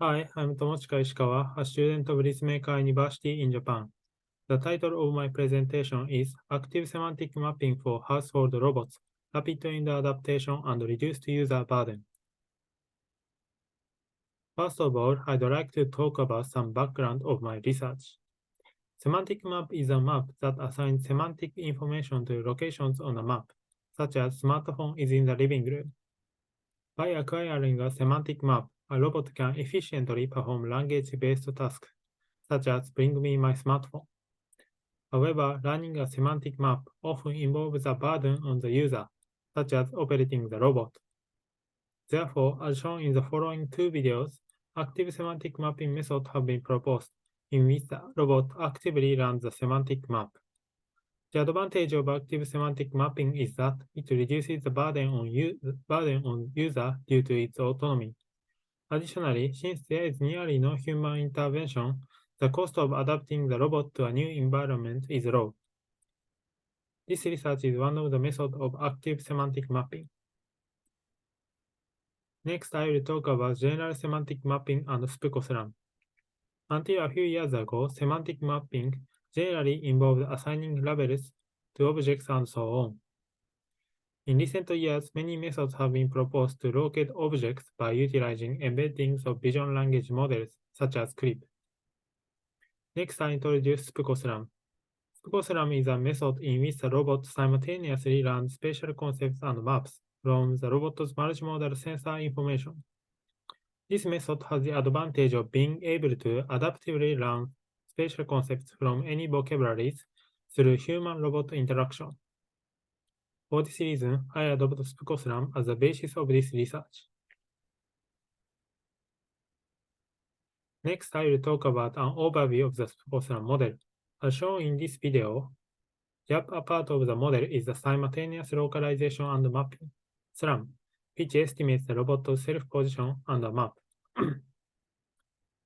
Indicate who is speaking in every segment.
Speaker 1: Hi, I'm Tomochika Ishikawa, a student of Ritsumeikan University in Japan. The title of my presentation is Active Semantic Mapping for Household Robots, Rapid in the Adaptation and Reduced User Burden. First of all, I'd like to talk about some background of my research. Semantic map is a map that assigns semantic information to locations on a map, such as smartphone is in the living room. By acquiring a semantic map, a robot can efficiently perform language-based tasks, such as bring me my smartphone. However, running a semantic map often involves a burden on the user, such as operating the robot. Therefore, as shown in the following two videos, active semantic mapping methods have been proposed, in which the robot actively runs the semantic map. The advantage of active semantic mapping is that it reduces the burden on user due to its autonomy. Additionally, since there is nearly no human intervention, the cost of adapting the robot to a new environment is low. This research is one of the methods of active semantic mapping. Next, I will talk about general semantic mapping and SPUCOSLAM. Until a few years ago, semantic mapping generally involved assigning labels to objects and so on. In recent years, many methods have been proposed to locate objects by utilizing embeddings of vision language models, such as CRIP. Next, I introduce SPUCOSLAM. SPUCOSLAM is a method in which the robot simultaneously learns spatial concepts and maps from the robot's multimodal sensor information. This method has the advantage of being able to adaptively learn spatial concepts from any vocabularies through human-robot interaction. For this reason, I adopt SPUCOSLAM as the basis of this research. Next, I will talk about an overview of the SPUCOSLAM model. As shown in this video, the upper part of the model is the simultaneous localization and mapping, SLAM, which estimates the robot's self-position and a map.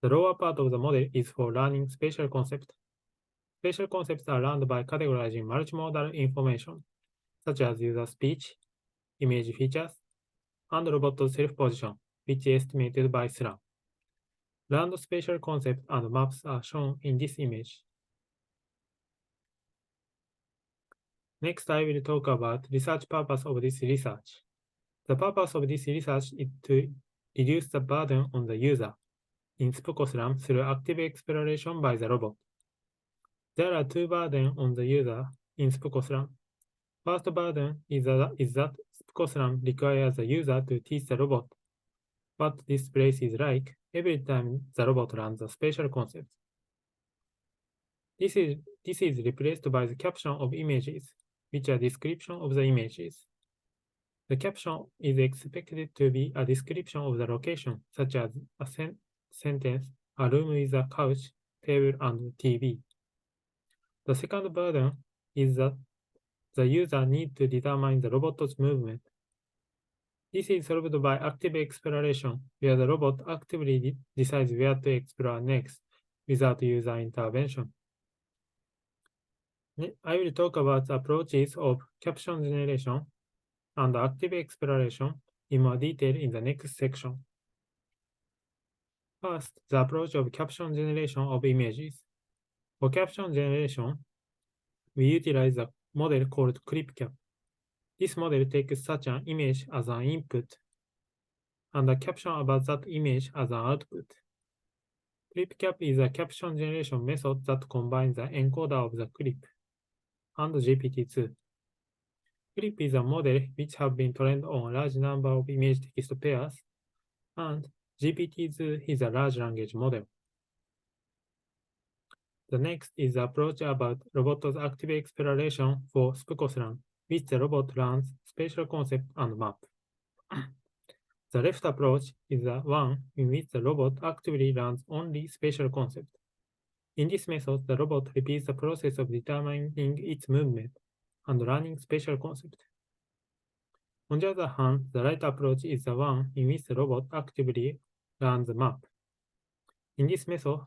Speaker 1: The lower part of the model is for learning spatial concepts. Spatial concepts are learned by categorizing multimodal information, such as user speech, image features, and robot's self-position, which is estimated by SLAM. Learned spatial concepts and maps are shown in this image. Next, I will talk about research purpose of this research. The purpose of this research is to reduce the burden on the user in SPUCOSLAM through active exploration by the robot. There are two burdens on the user in SPUCOSLAM. First burden is that SPUCOSLAM requires the user to teach the robot what this place is like every time the robot learns a spatial concept. This is replaced by the caption of images, which are description of the images. The caption is expected to be a description of the location, such as a sentence, a room with a couch, table, and TV. The second burden is that the user needs to determine the robot's movement. This is solved by active exploration, where the robot actively decides where to explore next without user intervention. I will talk about the approaches of caption generation and active exploration in more detail in the next section. First, the approach of caption generation of images. For caption generation, we utilize a model called ClipCap. This model takes such an image as an input and a caption about that image as an output. ClipCap is a caption generation method that combines the encoder of the clip and GPT-2. Clip is a model which have been trained on a large number of image text pairs, and GPT-2 is a large language model. The next is the approach about robot's active exploration for SPUCOSLAM, which the robot learns spatial concept and map. The left approach is the one in which the robot actively learns only spatial concept. In this method, the robot repeats the process of determining its movement and learning spatial concept. On the other hand, the right approach is the one in which the robot actively learns the map. In this method,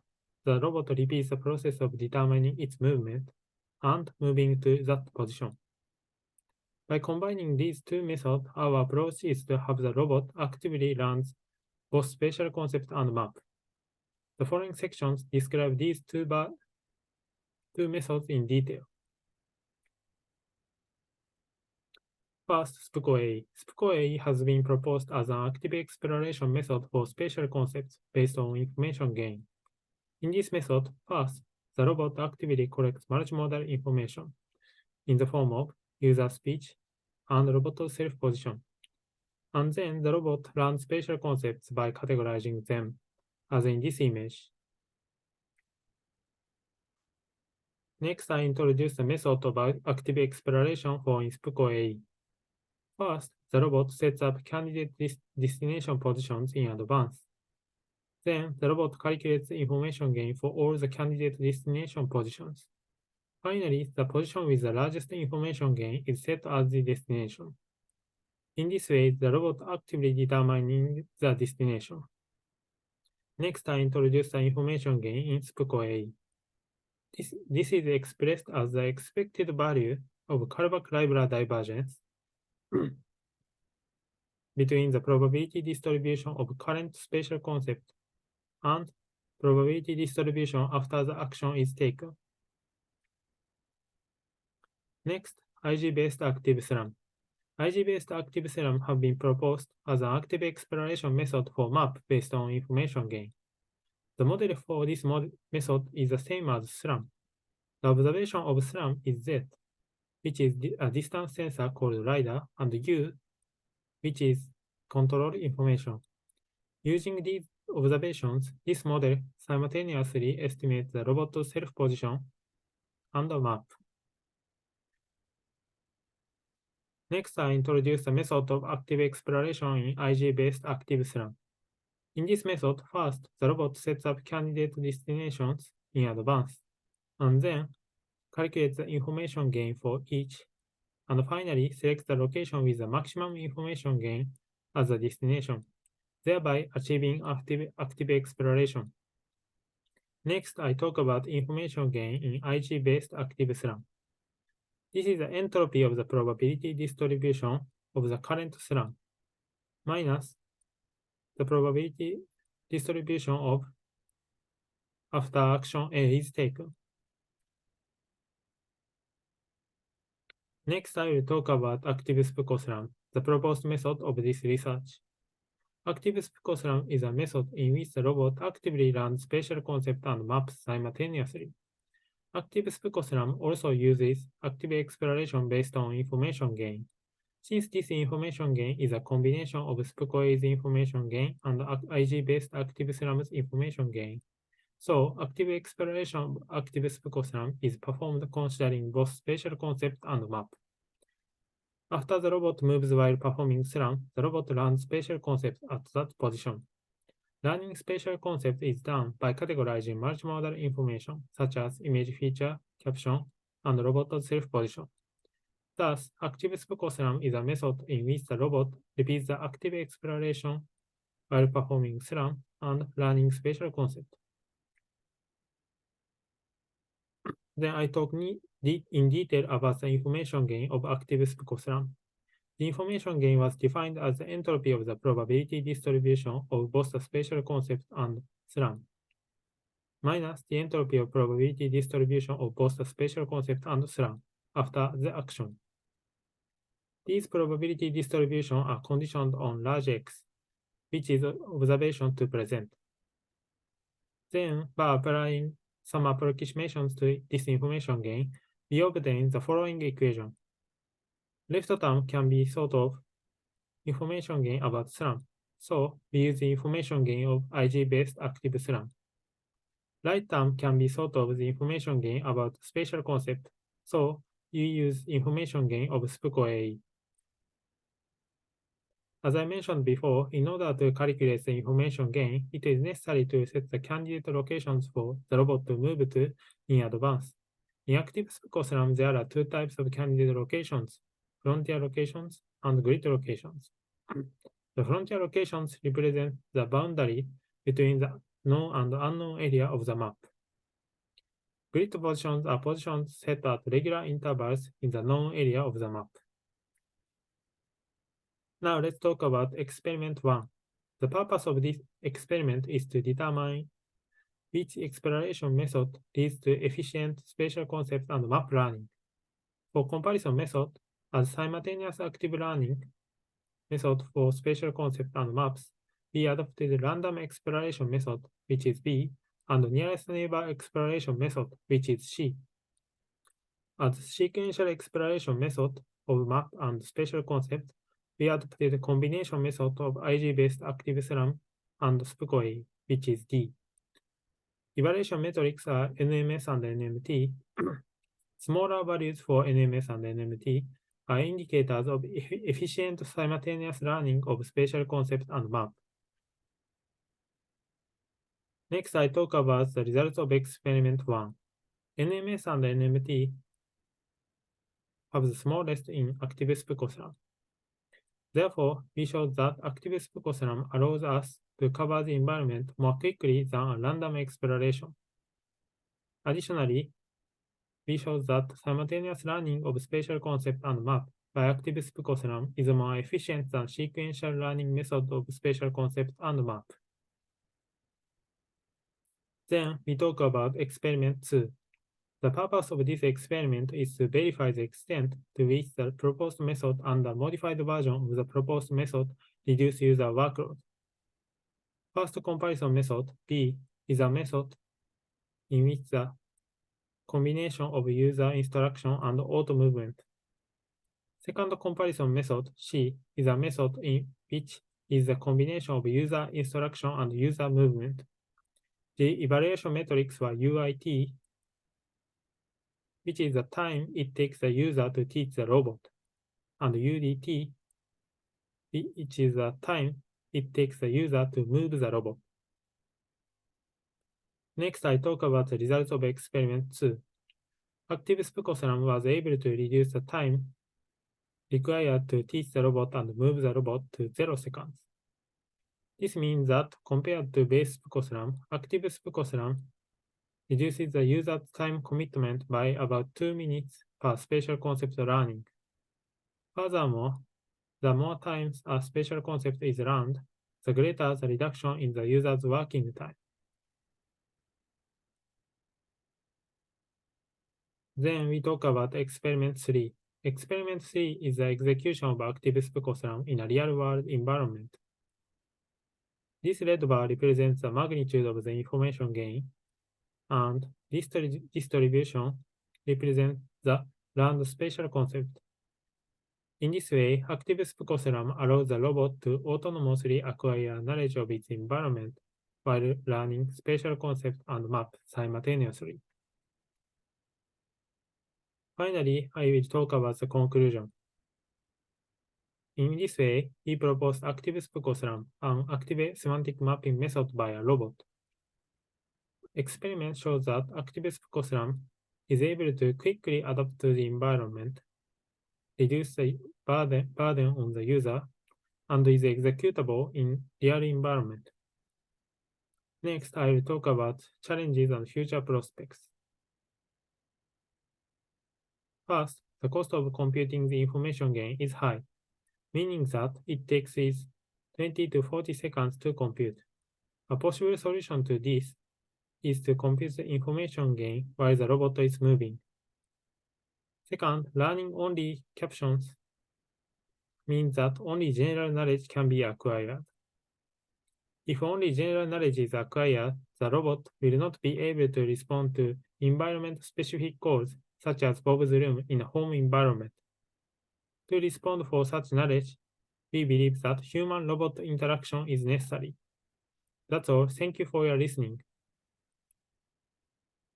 Speaker 1: the robot repeats the process of determining its movement and moving to that position. By combining these two methods, our approach is to have the robot actively learn both spatial concept and map. The following sections describe these two methods in detail. First, SPCO-AE. SPCO-AE has been proposed as an active exploration method for spatial concepts based on information gain. In this method, first, the robot actively collects multimodal information in the form of user speech and robot self-position. And then the robot learns spatial concepts by categorizing them, as in this image. Next, I introduce the method of active exploration for SPCO-AE. First, the robot sets up candidate destination positions in advance. Then, the robot calculates the information gain for all the candidate destination positions. Finally, the position with the largest information gain is set as the destination. In this way, the robot actively determines the destination. Next, I introduce the information gain in SPCO-AE. This is expressed as the expected value of Kalbach-Leibler divergence between the probability distribution of current spatial concept and probability distribution after the action is taken. Next, IG-based active SLAM. IG-based active SLAM have been proposed as an active exploration method for map based on information gain. The model for this method is the same as SLAM. The observation of SLAM is Z, which is a distance sensor called LiDAR, and U, which is control information. Using these observations, this model simultaneously estimates the robot's self-position and the map. Next, I introduce the method of active exploration in IG-based active SLAM. In this method, first, the robot sets up candidate destinations in advance, and then calculates the information gain for each, and finally selects the location with the maximum information gain as a destination, thereby achieving active exploration. Next, I talk about information gain in IG-based active SLAM. This is the entropy of the probability distribution of the current SLAM minus the probability distribution of after action A is taken. Next, I will talk about active SPCO SLAM, the proposed method of this research. Active SPCO SLAM is a method in which the robot actively learns spatial concept and maps simultaneously. Active SPCO SLAM also uses active exploration based on information gain. Since this information gain is a combination of SPCO-AE's information gain and IG-based active SLAM's information gain, so active exploration of active SPCO SLAM is performed considering both spatial concept and map. After the robot moves while performing SLAM, the robot learns spatial concept at that position. Learning spatial concept is done by categorizing multimodal information, such as image feature, caption, and robot self-position. Thus, active SPCO SLAM is a method in which the robot repeats the active exploration while performing SLAM and learning spatial concept. Then I talk in detail about the information gain of active SPCO SLAM. The information gain was defined as the entropy of the probability distribution of both the spatial concept and SLAM, minus the entropy of probability distribution of both the spatial concept and SLAM after the action. These probability distributions are conditioned on large X, which is observation to present. Then, by applying some approximations to this information gain, we obtain the following equation. Left term can be thought of information gain about SLAM, so we use the information gain of IG-based active SLAM. Right term can be thought of the information gain about spatial concept, so you use information gain of SPCO-AE. As I mentioned before, in order to calculate the information gain, it is necessary to set the candidate locations for the robot to move to in advance. In active SPCO SLAM, there are two types of candidate locations, frontier locations and grid locations. The frontier locations represent the boundary between the known and unknown area of the map. Grid positions are positions set at regular intervals in the known area of the map. Now let's talk about experiment 1. The purpose of this experiment is to determine which exploration method leads to efficient spatial concept and map learning. For comparison method, as simultaneous active learning method for spatial concept and maps, we adopted random exploration method, which is B, and nearest neighbor exploration method, which is C. As sequential exploration method of map and spatial concept, we adopted a combination method of IG-based active SLAM and SPCOA, which is D. Evaluation metrics are NMS and NMT. Smaller values for NMS and NMT are indicators of efficient simultaneous learning of spatial concept and map. Next, I talk about the results of experiment 1. NMS and NMT have the smallest in active SPCOSLAM. Therefore, we showed that active SPCOSLAM allows us to cover the environment more quickly than a random exploration. Additionally, we showed that simultaneous learning of spatial concept and map by active SPCOSLAM is more efficient than sequential learning method of spatial concept and map. Then we talk about experiment 2. The purpose of this experiment is to verify the extent to which the proposed method and the modified version of the proposed method reduce user workload. First comparison method, B, is a method in which the combination of user instruction and auto movement. Second comparison method, C, is a method in which is the combination of user instruction and user movement. The evaluation metrics were UIT, which is the time it takes the user to teach the robot, and UDT, which is the time it takes the user to move the robot. Next, I talk about the results of experiment 2. Active SPCOSLAM was able to reduce the time required to teach the robot and move the robot to 0 seconds. This means that compared to base SPCOSLAM, active SPCOSLAM reduces the user's time commitment by about 2 minutes per spatial concept learning. Furthermore, the more times a spatial concept is learned, the greater the reduction in the user's working time. Then we talk about experiment 3. Experiment 3 is the execution of active SPCOSLAM in a real-world environment. This red bar represents the magnitude of the information gain, and this distribution represents the learned spatial concept. In this way, active SPCOSLAM allows the robot to autonomously acquire knowledge of its environment while learning spatial concept and map simultaneously. Finally, I will talk about the conclusion. In this way, we proposed active SPCOSLAM, an active semantic mapping method by a robot. Experiment shows that active SPCOSLAM is able to quickly adapt to the environment, reduce the burden on the user, and is executable in real environment. Next, I will talk about challenges and future prospects. First, the cost of computing the information gain is high, meaning that it takes 20 to 40 seconds to compute. A possible solution to this is to compute the information gain while the robot is moving. Second, learning only captions means that only general knowledge can be acquired. If only general knowledge is acquired, the robot will not be able to respond to environment-specific calls such as Bob's room in a home environment. To respond for such knowledge, we believe that human-robot interaction is necessary. That's all. Thank you for your listening.